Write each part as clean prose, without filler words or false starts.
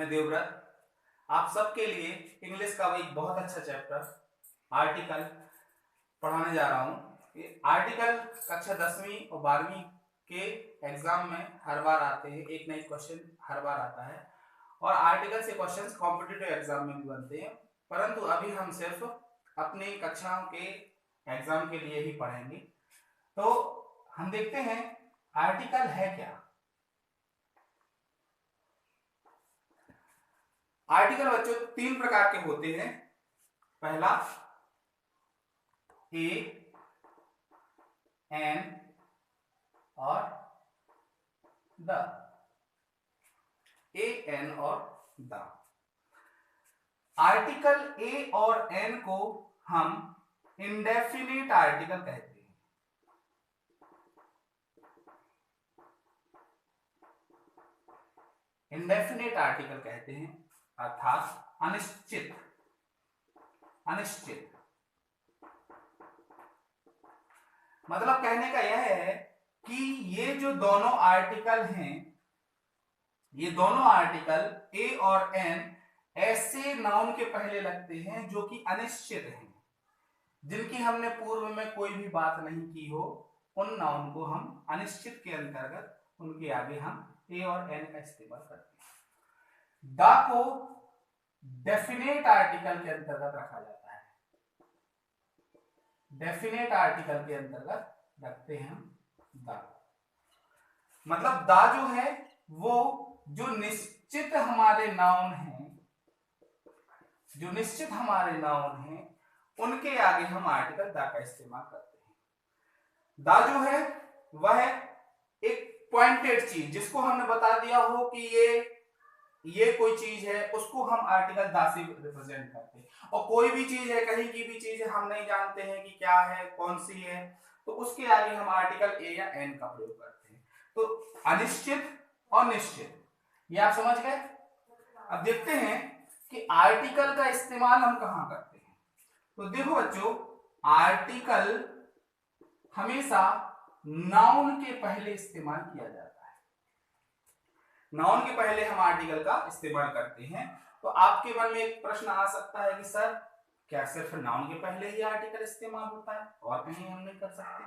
मैं देवव्रत आप सबके लिए इंग्लिश का एक बहुत अच्छा चैप्टर आर्टिकल पढ़ाने जा रहा हूँ। ये आर्टिकल कक्षा 10वीं और 12वीं के एग्जाम में हर बार आते हैं, एक ना एक क्वेश्चन हर बार आता है और आर्टिकल से क्वेश्चंस कॉम्पिटिटिव एग्जाम में भी बनते हैं, परंतु अभी हम सिर्फ अपनी कक्षाओं के एग्जाम के लिए ही पढ़ेंगे। तो हम देखते हैं आर्टिकल है क्या। आर्टिकल बच्चों 3 प्रकार के होते हैं। पहला ए, एन और द। ए, एन और द। आर्टिकल ए और एन को हम इंडेफिनिट आर्टिकल कहते हैं। इंडेफिनिट आर्टिकल कहते हैं अर्थात अनिश्चित। अनिश्चित मतलब कहने का यह है कि ये जो दोनों आर्टिकल हैं, ये दोनों आर्टिकल ए और एन ऐसे नाउन के पहले लगते हैं जो कि अनिश्चित हैं, जिनकी हमने पूर्व में कोई भी बात नहीं की हो। उन नाउन को हम अनिश्चित के अंतर्गत उनके आगे हम ए और एन का इस्तेमाल करते हैं। द को डेफिनेट आर्टिकल के अंतर्गत रखा जाता है। डेफिनेट आर्टिकल के अंतर्गत रखते हैं हम द। मतलब द जो है वो जो निश्चित हमारे नाउन हैं, जो निश्चित हमारे नाउन हैं उनके आगे हम आर्टिकल द का इस्तेमाल करते हैं। द जो है वह एक पॉइंटेड चीज, जिसको हमने बता दिया हो कि ये कोई चीज है, उसको हम आर्टिकल द से रिप्रेजेंट करते हैं। और कोई भी चीज है, कहीं की भी चीज है, हम नहीं जानते हैं कि क्या है, कौन सी है, तो उसके आगे हम आर्टिकल ए या एन का प्रयोग करते हैं। तो अनिश्चित और निश्चित, ये आप समझ गए। अब देखते हैं कि आर्टिकल का इस्तेमाल हम कहां करते हैं। तो देखो बच्चों, आर्टिकल हमेशा नाउन के पहले इस्तेमाल किया जाता है। नाउन के पहले हम आर्टिकल का इस्तेमाल करते हैं। तो आपके मन में एक प्रश्न आ सकता है कि सर क्या सिर्फ नाउन के पहले ही आर्टिकल इस्तेमाल होता है और कहीं हम नहीं कर सकते?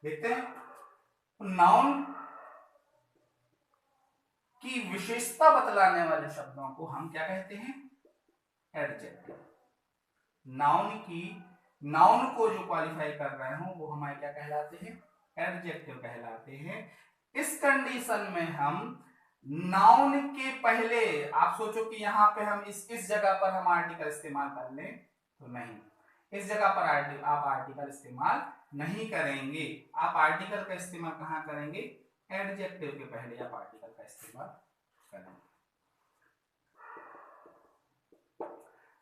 देखते हैं। नाउन की विशेषता बतलाने वाले शब्दों को हम क्या कहते हैं? एडजेक्टिव। नाउन को जो क्वालिफाई कर रहे हो वो हमारे क्या कहलाते हैं? एडजेक्टिव कहलाते हैं। इस कंडीशन में हम नाउन के पहले, आप सोचो कि यहां पे हम इस जगह पर हम आर्टिकल इस्तेमाल कर लें, तो नहीं, इस जगह पर आप आर्टिकल इस्तेमाल नहीं करेंगे। आप आर्टिकल का इस्तेमाल कहां करेंगे? एडजेक्टिव के पहले आप आर्टिकल का इस्तेमाल करेंगे।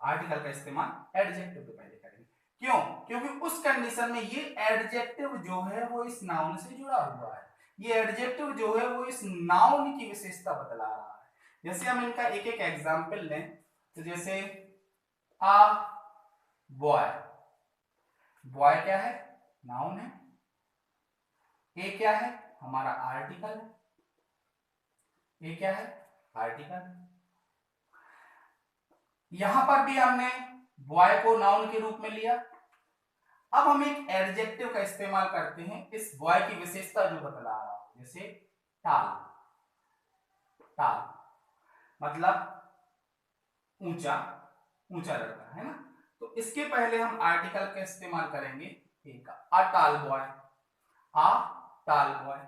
आर्टिकल का इस्तेमाल एडजेक्टिव के पहले करेंगे। क्यों? क्योंकि उस कंडीशन में ये एडजेक्टिव जो है वो इस नाउन से जुड़ा हुआ है। ये एडजेक्टिव जो है वो इस नाउन की विशेषता बतला रहा है। जैसे हम इनका एक एक एग्जांपल लें, तो जैसे आ बॉय। बॉय क्या है? नाउन है। ए क्या है? हमारा आर्टिकल है। ए क्या है? आर्टिकल। यहां पर भी हमने बॉय को नाउन के रूप में लिया। अब हम एक एडजेक्टिव का इस्तेमाल करते हैं इस बॉय की विशेषता जो बतला रहा हूं, जैसे टाल। टाल मतलब ऊंचा, ऊंचा लड़का है ना। तो इसके पहले हम आर्टिकल का इस्तेमाल करेंगे ए का, अ टाल बॉय। अ टाल बॉय।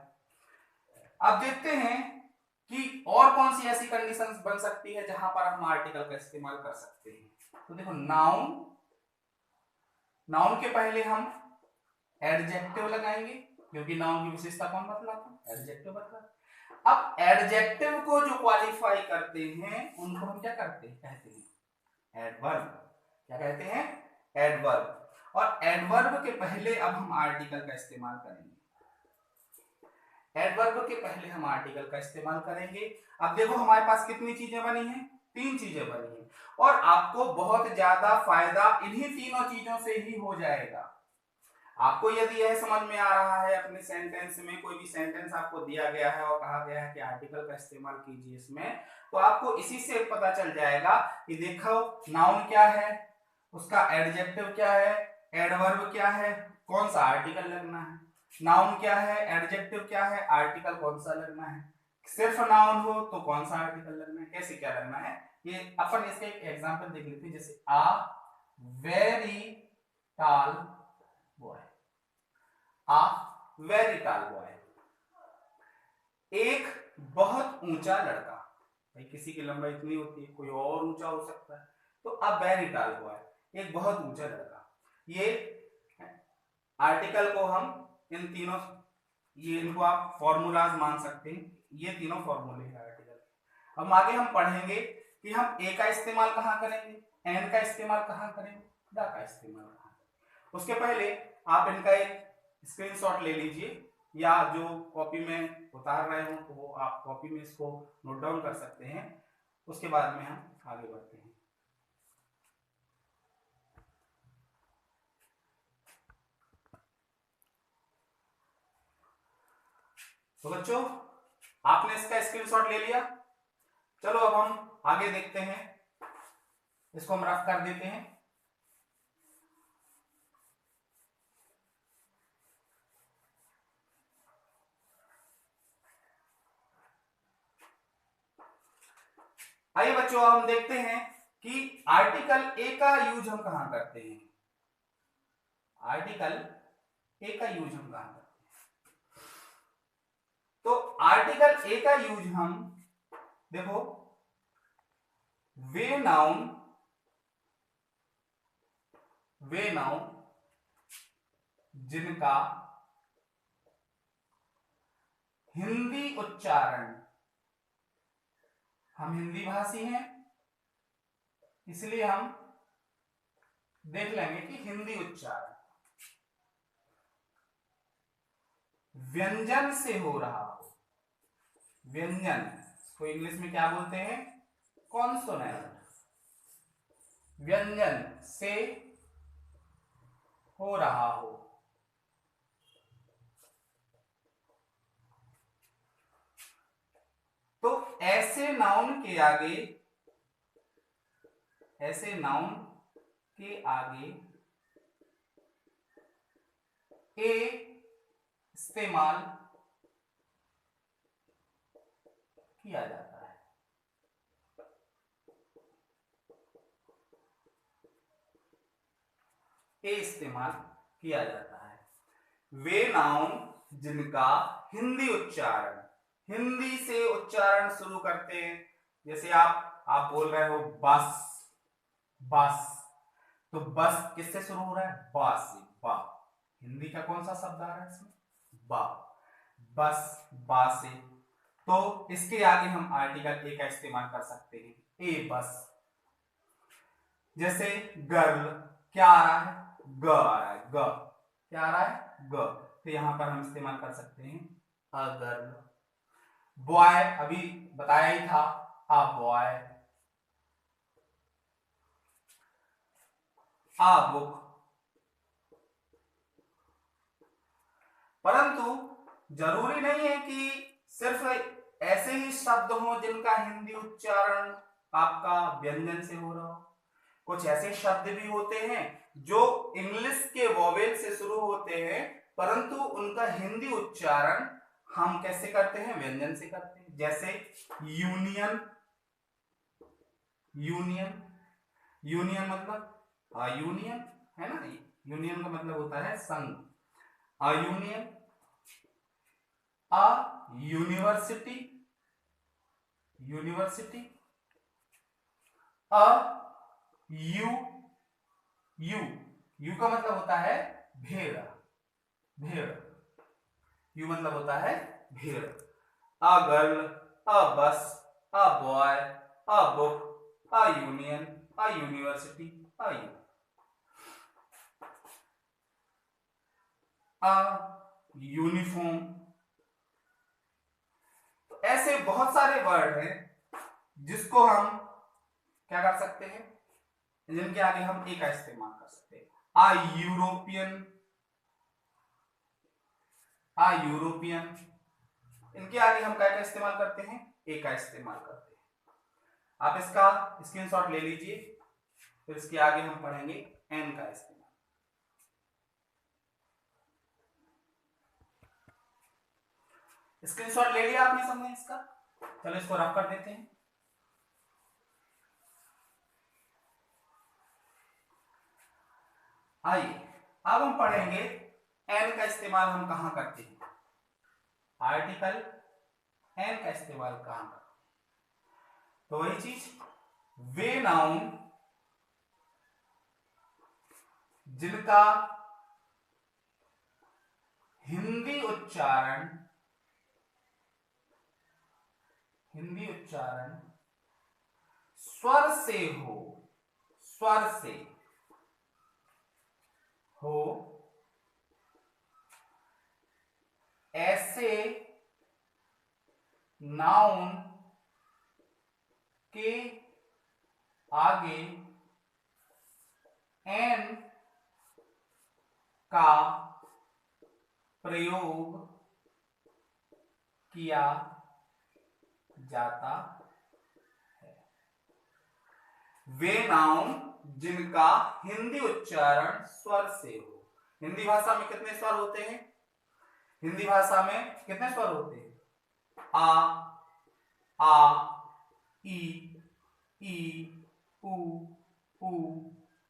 अब देखते हैं कि और कौन सी ऐसी कंडीशंस बन सकती है जहां पर हम आर्टिकल का इस्तेमाल कर सकते हैं। तो देखो, नाउन के पहले हम एडजेक्टिव लगाएंगे, क्योंकि नाउन की विशेषता कौन बतलाता है? एडजेक्टिव बतलाता है। अब एडजेक्टिव को जो क्वालिफाई करते हैं उनको हम क्या करते हैं? कहते हैं एडवर्ब। क्या कहते हैं? एडवर्ब। और एडवर्ब के पहले अब हम आर्टिकल का इस्तेमाल करेंगे। एडवर्ब के पहले हम आर्टिकल का इस्तेमाल करेंगे। अब देखो हमारे पास कितनी चीजें बनी हैं? 3 चीजें बनी हैं। और आपको बहुत ज्यादा फायदा इन्हीं तीनों चीजों से ही हो जाएगा। आपको यदि यह समझ में आ रहा है अपने सेंटेंस में, कोई भी सेंटेंस आपको दिया गया है और कहा गया है कि आर्टिकल का इस्तेमाल कीजिए इसमें, तो आपको इसी से पता चल जाएगा कि देखो नाउन क्या है, उसका एडजेक्टिव क्या है, एडवर्ब क्या है, कौन सा आर्टिकल लगना है। नाउन क्या है, एडजेक्टिव क्या है, आर्टिकल कौन सा लगना है। सिर्फ नाउन हो तो कौन सा आर्टिकल लगना है, कैसे क्या लगना है, ये अपन इसके एक एग्जांपल देख लेते हैं। जैसे आ वेरी टॉल बॉय, आ वेरी टॉल बॉय, एक बहुत ऊंचा लड़का, भाई किसी की लंबाई इतनी होती है, कोई और ऊंचा हो सकता है, तो आ वेरी टॉल बॉय, एक बहुत ऊंचा लड़का। ये आर्टिकल को हम इन तीनों, ये इनको आप फॉर्मूलाज मान सकते हैं, ये तीनों फॉर्मूले हैं आर्टिकल। अब आगे हम पढ़ेंगे कि हम ए का इस्तेमाल कहां करेंगे, एन का इस्तेमाल कहां करेंगे, द का इस्तेमाल कहां। उसके पहले आप इनका एक स्क्रीनशॉट ले लीजिए, या जो कॉपी में उतार रहे हो तो वो आप कॉपी में इसको नोट डाउन कर सकते हैं। उसके बाद में हम आगे बढ़ते हैं। तो बच्चों आपने इसका स्क्रीनशॉट ले लिया, चलो अब हम आगे देखते हैं, इसको हम रफ कर देते हैं। आइए बच्चों हम देखते हैं कि आर्टिकल ए का यूज हम कहां करते हैं। आर्टिकल ए का यूज हम कहां करते हैं, तो आर्टिकल ए का यूज हम देखो, वे नाउन जिनका हिंदी उच्चारण, हम हिंदी भाषी हैं इसलिए हम देख लेंगे कि हिंदी उच्चारण व्यंजन से हो रहा हो, व्यंजन को इंग्लिश में क्या बोलते हैं, कॉन्सोनेंट, व्यंजन से हो रहा हो, तो ऐसे नाउन के आगे ए इस्तेमाल किया जाता है। ए इस्तेमाल किया जाता है, वे नाउन जिनका हिंदी उच्चारण, हिंदी से उच्चारण शुरू करते हैं। जैसे आप बोल रहे हो बस, बस, तो बस किससे शुरू हो रहा है, बा से, बा, हिंदी का कौन सा शब्द आ रहा है इसमें, बा, बस, बा से, तो इसके आगे हम आर्टिकल ए का इस्तेमाल कर सकते हैं, ए बस। जैसे गर्ल, क्या आ रहा है, ग आ रहा है, ग, क्या आ रहा है, ग, तो यहां पर हम इस्तेमाल कर सकते हैं अ गर्ल। बॉय अभी बताया ही था, अ बॉय, अ बुक। परंतु जरूरी नहीं है कि सिर्फ ऐसे ही शब्द हो जिनका हिंदी उच्चारण आपका व्यंजन से हो रहा हो, कुछ ऐसे शब्द भी होते हैं जो इंग्लिश के वोवेल से शुरू होते हैं परंतु उनका हिंदी उच्चारण हम कैसे करते हैं, व्यंजन से करते हैं। जैसे यूनियन, यूनियन, यूनियन मतलब यूनियन है ना, यूनियन का मतलब होता है संघ, a union, a university, university, a you, you, you का मतलब होता है भेड़, भेड़, यू मतलब होता है भेड़। अ गर्ल, अ बस, a boy, a book, a union, a university, a you, a uniform. तो ऐसे बहुत सारे वर्ड हैं जिसको हम क्या कर सकते हैं, जिनके आगे हम ए का इस्तेमाल कर सकते हैं। आ यूरोपियन, आ यूरोपियन। इनके आगे हम क्या का इस्तेमाल करते हैं, ए का इस्तेमाल करते हैं। आप इसका स्क्रीनशॉट ले लीजिए, फिर इसके आगे हम पढ़ेंगे एन का इस्तेमाल। स्क्रीनशॉट ले लिया आपने सबने इसका, चलो इसको रफ कर देते हैं। आइए अब हम पढ़ेंगे एन का इस्तेमाल हम कहां करते हैं, आर्टिकल एन का इस्तेमाल कहां करते हैं। तो वही चीज, वे नाउन जिनका हिंदी उच्चारण स्वर से हो ऐसे नाउन के आगे एन का प्रयोग किया जाता है। वे नाउन जिनका हिंदी उच्चारण स्वर से हो। हिंदी भाषा में कितने स्वर होते हैं, हिंदी भाषा में कितने स्वर होते हैं, आ ई उ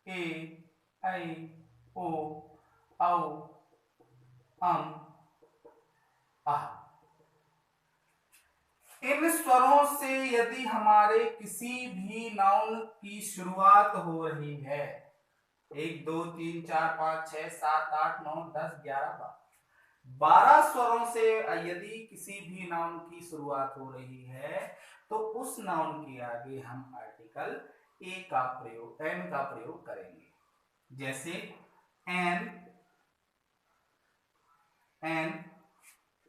ए ऐ ओ औ आह। इन स्वरों से यदि हमारे किसी भी नाउन की शुरुआत हो रही है, 1 2 3 4 5 6 7 8 9 10 11 12 स्वरों से यदि किसी भी नाउन की शुरुआत हो रही है, तो उस नाउन के आगे हम आर्टिकल ए का प्रयोग, एन का प्रयोग करेंगे। जैसे एन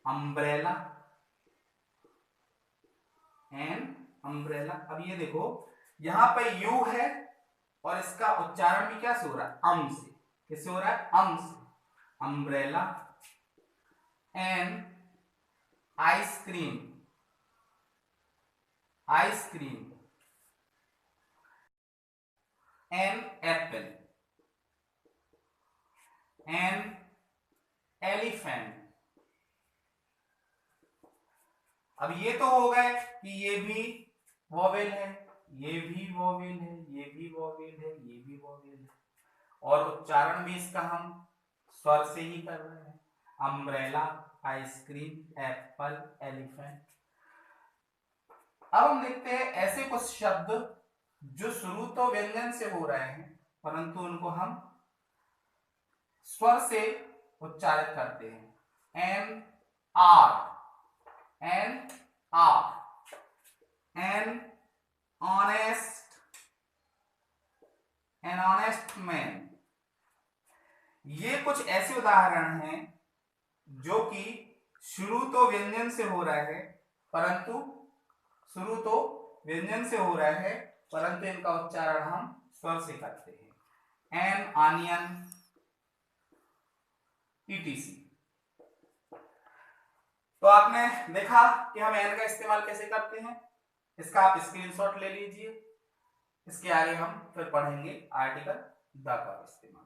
अम्ब्रेला, अब ये देखो यहां पे यू है और इसका उच्चारण भी क्या से हो रहा है, अम से। किससे हो रहा है, अम से। Umbrella. An ice cream, an apple, an elephant. अब ये तो हो गए कि ये भी वोवेल है, ये भी वोवेल है, ये भी वोवेल है, ये भी वोवेल है, और उच्चारण भी इसका हम स्वर से ही कर रहे हैं। Umbrella, ice cream, Apple, elephant. अब हम देखते हैं ऐसे कुछ शब्द जो शुरू तो व्यंजन से हो रहे हैं परंतु उनको हम स्वर से उच्चारित करते हैं। An R, an honest man. ये कुछ ऐसे उदाहरण हैं जो कि शुरू तो व्यंजन से हो रहा है परंतु इनका उच्चारण हम स्वर से करते हैं। An onion, etc। तो आपने देखा कि हम एन का इस्तेमाल कैसे करते हैं, इसका आप स्क्रीनशॉट ले लीजिए। इसके आगे हम फिर पढ़ेंगे आर्टिकल द का इस्तेमाल।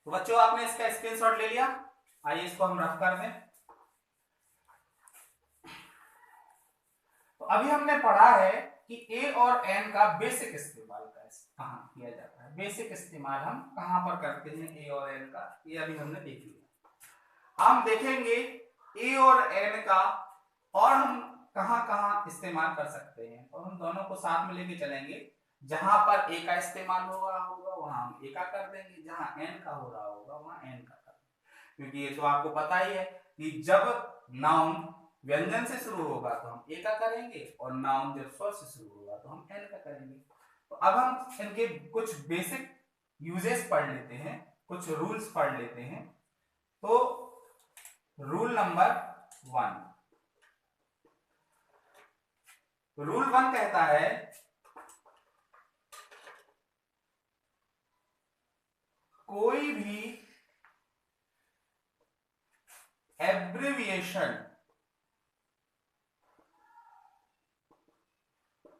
तो बच्चों आपने इसका स्क्रीनशॉट ले लिया, आइए इसको हम रफ कर दें। तो अभी हमने पढ़ा है कि ए और एन का बेसिक इस्तेमाल कहां किया जाता है, बेसिक इस्तेमाल हम कहां पर करते हैं ए और एन का, ये अभी हमने देख लिया। हम देखेंगे ए और एन का और हम कहां कहां इस्तेमाल कर सकते हैं, और हम दोनों को साथ में लेके चलेंगे। जहां पर ए का इस्तेमाल हो रहा होगा वहां हम ए का कर देंगे, जहां एन का हो रहा होगा वहां एन का कर देंगे। क्योंकि ये तो आपको पता ही है कि जब नाउन व्यंजन से शुरू होगा तो हम ए का करेंगे और नाउन जब स्वर से शुरू होगा तो हम एन का करेंगे। तो अब हम इनके कुछ बेसिक यूजेस पढ़ लेते हैं, कुछ रूल्स पढ़ लेते हैं। तो रूल नंबर 1, रूल 1 कहता है कोई भी एब्रिविएशन,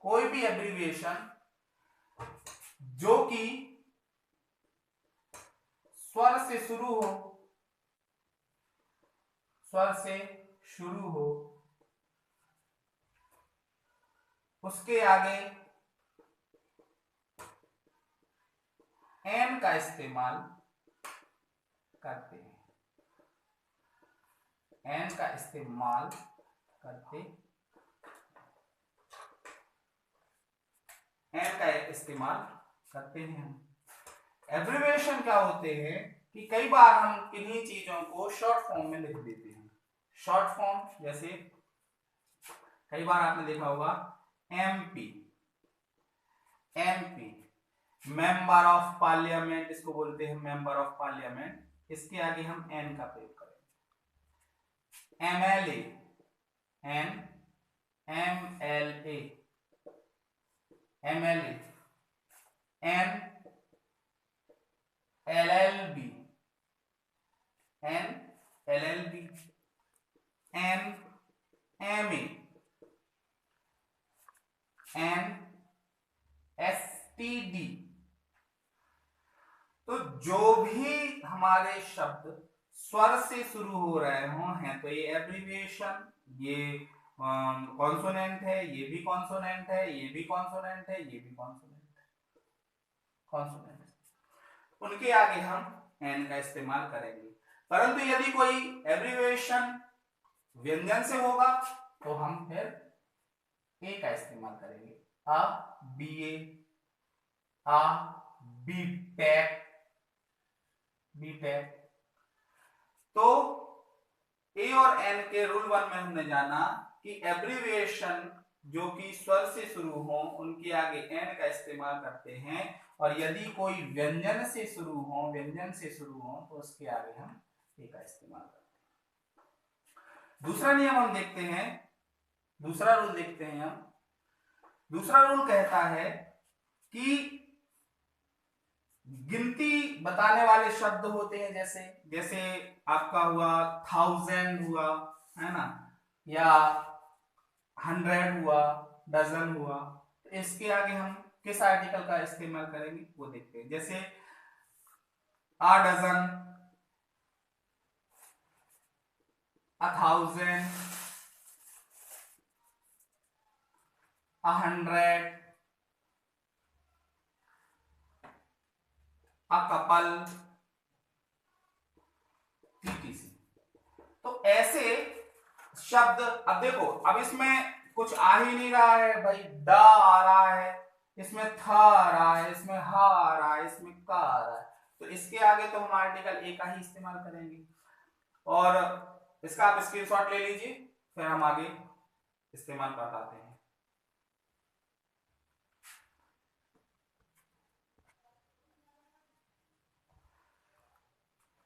कोई भी एब्रिविएशन जो कि स्वर से शुरू हो, स्वर से शुरू हो, उसके आगे एन का इस्तेमाल करते हैं, एन का इस्तेमाल करते, एन का इस्तेमाल करते हैं हम। एब्रिविएशन क्या होते हैं कि कई बार हम किन्हीं चीजों को शॉर्ट फॉर्म में लिख देते हैं। शॉर्ट फॉर्म जैसे कई बार आपने देखा होगा MP, MP member of parliament, इसको बोलते हैं मेंबर ऑफ पार्लियामेंट। इसके आगे हम एन का प्रयोग करेंगे। MLA, an, MLA, MLA, an, LLB, an, LLB, an, MA, an, STD. तो जो भी हमारे शब्द स्वर से शुरू हो रहे हों हैं तो ये एब्रिविएशन, ये कॉन्सोनेंट है, ये भी कॉन्सोनेंट है, ये भी कॉन्सोनेंट है, ये भी कॉन्सोनेंट है, कॉन्सोनेंट, उनके आगे हम एन का इस्तेमाल करेंगे। परंतु यदि कोई एब्रिविएशन व्यंजन से होगा तो हम फिर ए का इस्तेमाल करेंगे। अ, बीए, आ, बीटेक, बीटेक। तो ए और एन के रूल 1 में हमने जाना कि एब्रिविएशन जो कि स्वर से शुरू हो उनके आगे एन का इस्तेमाल करते हैं, और यदि कोई व्यंजन से शुरू हो, व्यंजन से शुरू हो तो उसके आगे हम ए का इस्तेमाल करते हैं। दूसरा नियम हम देखते हैं, दूसरा रूल देखते हैं हम। दूसरा रूल कहता है कि गिनती बताने वाले शब्द होते हैं, जैसे जैसे आपका हुआ 1000 हुआ, है ना, या 100 हुआ, डजन हुआ, तो इसके आगे हम किस आर्टिकल का इस्तेमाल करेंगे वो देखते हैं। जैसे आ डजन, 1000, 100, a couple, etc। तो ऐसे शब्द, अब देखो, अब इसमें कुछ आ ही नहीं रहा है भाई, ड आ रहा है, इसमें थ आ रहा है, इसमें ह आ रहा है, इसमें क आ रहा है, तो इसके आगे तो हम आर्टिकल ए का ही इस्तेमाल करेंगे। और इसका आप स्क्रीनशॉट ले लीजिए, फिर हम आगे इस्तेमाल बताते हैं।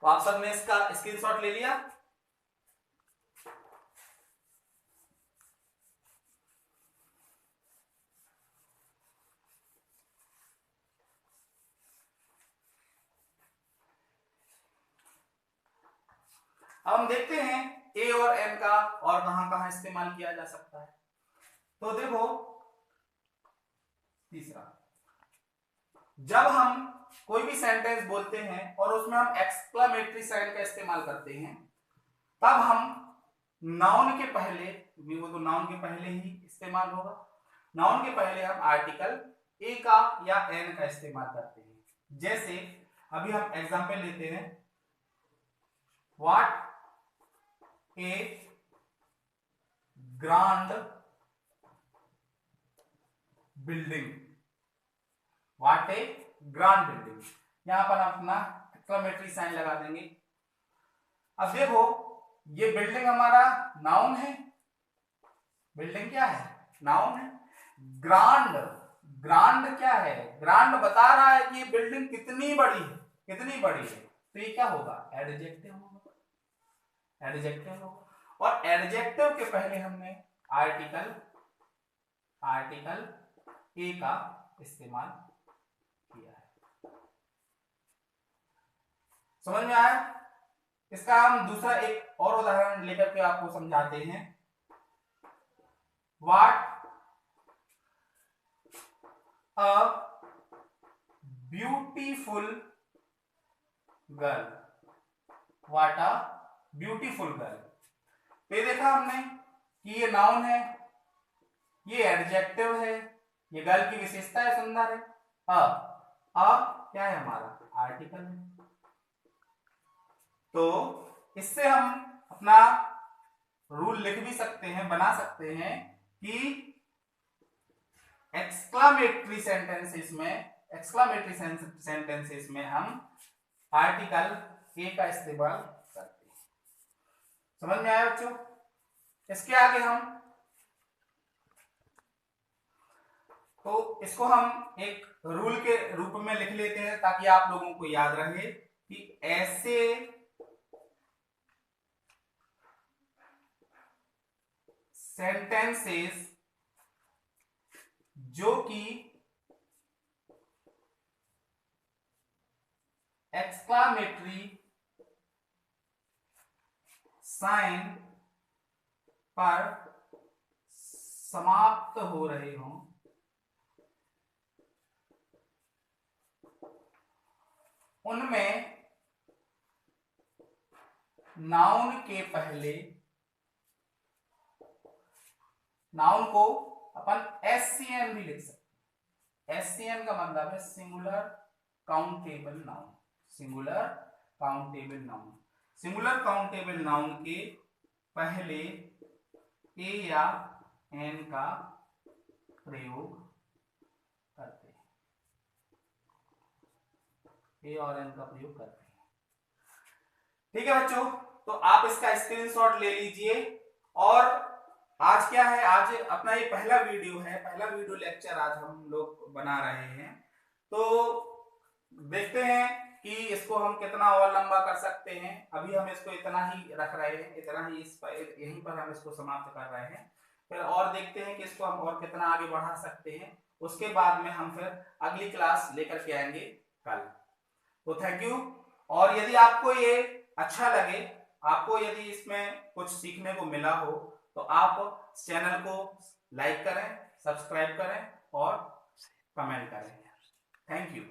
तो आप सबने इसका स्क्रीनशॉट ले लिया? अब हम देखते हैं ए और एन का और कहां कहां इस्तेमाल किया जा सकता है। तो देखो, तीसरा, जब हम कोई भी सेंटेंस बोलते हैं और उसमें हम एक्सक्लेमेटरी साइन का इस्तेमाल करते हैं, तब हम नाउन के पहले, वो तो नाउन के पहले ही इस्तेमाल होगा, नाउन के पहले हम आर्टिकल ए का या एन का इस्तेमाल करते हैं। जैसे अभी हम एग्जांपल लेते हैं, what A grand building, what A grand building, यहां पर अपना एक्सक्लेमेटरी साइन लगा देंगे। अब देखो, ये बिल्डिंग हमारा नाउन है, बिल्डिंग क्या है, नाउन है। ग्रांड, ग्रांड क्या है, ग्रांड बता रहा है कि ये बिल्डिंग कितनी बड़ी है, कितनी बड़ी है, तो ये क्या होगा, एडजेक्टिव होगा, एडजेक्टिव होगा। और एडजेक्टिव के पहले हमने आर्टिकल, आर्टिकल ए का इस्तेमाल किया है। समझ में आया? इसका हम दूसरा एक और उदाहरण लेकर के आपको समझाते हैं। What a beautiful girl, what a beautiful girl. ये देखा हमने कि ये नाउन है, ये एडजेक्टिव है, ये गर्ल की विशेषता है, सुंदर है। अ क्या है हमारा आर्टिकल है। तो इससे हम अपना रूल लिख भी सकते हैं, बना सकते हैं कि एक्सक्लामेटरी सेंटेंसेस में हम आर्टिकल ए का इस्तेमाल करते हैं। समझ में आया बच्चों? इसके आगे हम तो इसको हम एक रूल के रूप में लिख लेते हैं ताकि आप लोगों को याद रहे कि ऐसे सेंटेंसेस जो कि एक्सक्लामेटरी साइन पर समाप्त हो रहे हों, उनमें नाउन के पहले, नाउन को अपन एससीएन भी लिख सकते हैं। एससीएन का मतलब है singular countable noun. Singular countable noun, singular countable noun के पहले ए या एन का प्रयोग करते हैं, ए और एन का प्रयोग करते हैं। ठीक है बच्चों, तो आप इसका स्क्रीनशॉट ले लीजिए। और आज क्या है, आज अपना ये पहला वीडियो है, पहला वीडियो लेक्चर आज हम लोग बना रहे हैं। तो देखते हैं कि इसको हम कितना और लंबा कर सकते हैं। अभी हम इसको इतना ही रख रहे हैं, इतना ही इस पर, यहीं पर हम इसको समाप्त कर रहे हैं। फिर और देखते हैं कि इसको हम और कितना आगे बढ़ा सकते हैं। उसके बाद में हम फिर अगली क्लास लेकर के आएंगे कल। तो थैंक यू। और यदि आपको ये अच्छा लगे, आपको यदि इसमें कुछ सीखने को मिला हो, तो आप चैनल को लाइक करें, सब्सक्राइब करें और कमेंट करें। Thank you.